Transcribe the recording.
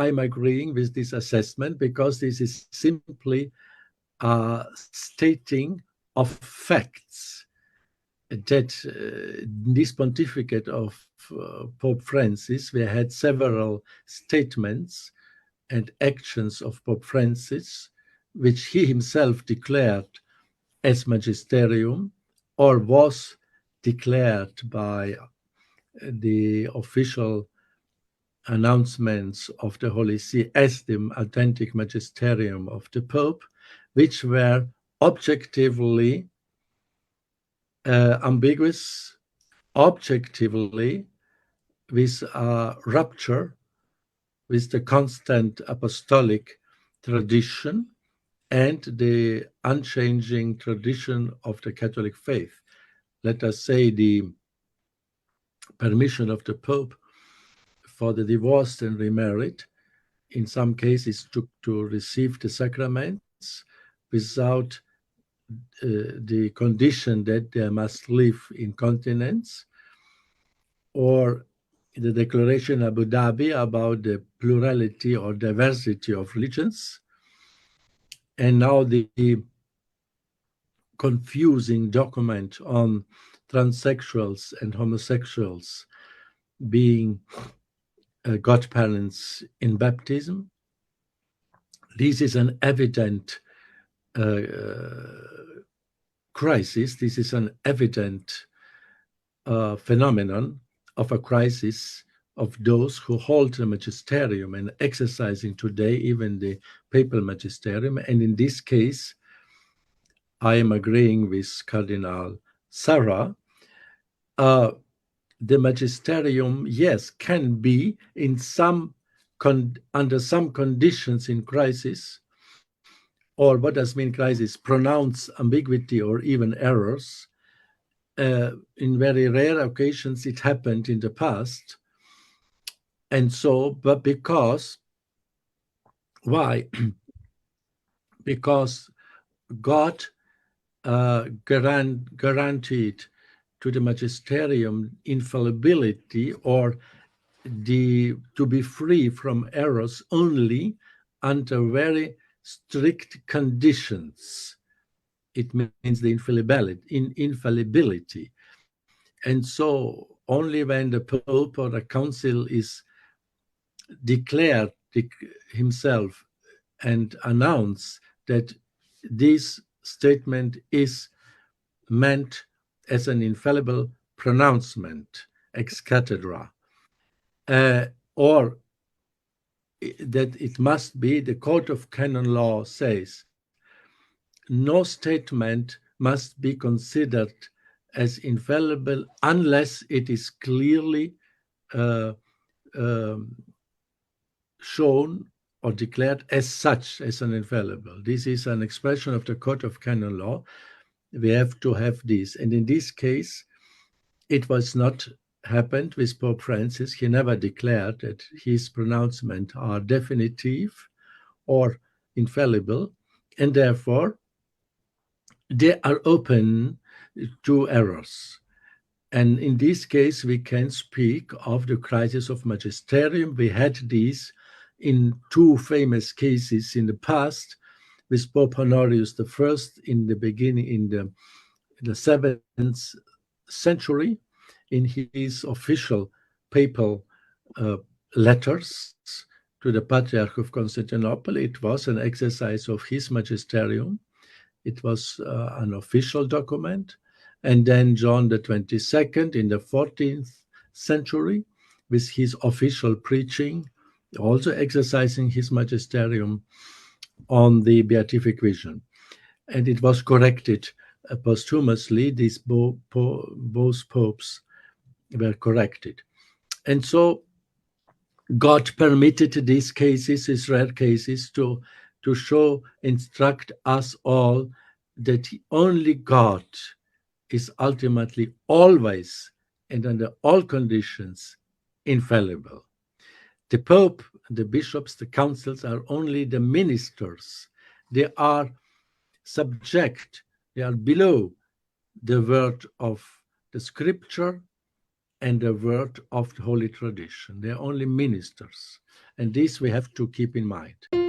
I'm agreeing with this assessment because this is simply stating of facts that this pontificate of Pope Francis, we had several statements and actions of Pope Francis, which he himself declared as magisterium or was declared by the official announcements of the Holy See as the authentic magisterium of the Pope, which were objectively ambiguous, objectively with a rupture with the constant apostolic tradition and the unchanging tradition of the Catholic faith. Let us say the permission of the Pope for the divorced and remarried, in some cases to receive the sacraments without the condition that they must live in continence, or the Declaration Abu Dhabi about the plurality or diversity of religions, and now the confusing document on transsexuals and homosexuals being godparents in baptism. This is an evident crisis. This is an evident phenomenon of a crisis of those who hold the magisterium and exercising today even the papal magisterium. And in this case, I am agreeing with Cardinal Sarah. The magisterium, yes, can be in under some conditions in crisis, or what does mean crisis? Pronounce ambiguity or even errors. In very rare occasions, it happened in the past. And so, but because, why? Because God guaranteed to the magisterium infallibility, or to be free from errors only under very strict conditions. It means the infallibility. And so only when the Pope or the Council is declared himself and announce that this statement is meant as an infallible pronouncement ex cathedra, or that it must be, the Code of Canon Law says, no statement must be considered as infallible unless it is clearly shown or declared as such, as an infallible. This is an expression of the Code of Canon Law. We have to have this. And in this case, it was not happened with Pope Francis. He never declared that his pronouncements are definitive or infallible, and therefore they are open to errors. And in this case, we can speak of the crisis of magisterium. We had these in two famous cases in the past, with Pope Honorius I in the beginning, in the 7th century, in his official papal letters to the Patriarch of Constantinople. It was an exercise of his magisterium. It was an official document. And then John the 22nd in the 14th century, with his official preaching, also exercising his magisterium on the beatific vision. And it was corrected posthumously. These both popes were corrected. And so God permitted these cases, these rare cases, to show, instruct us all that only God is ultimately always and under all conditions infallible. The Pope, the bishops, the councils are only the ministers. They are subject, they are below the word of the scripture and the word of the Holy Tradition. They're only ministers. And this we have to keep in mind.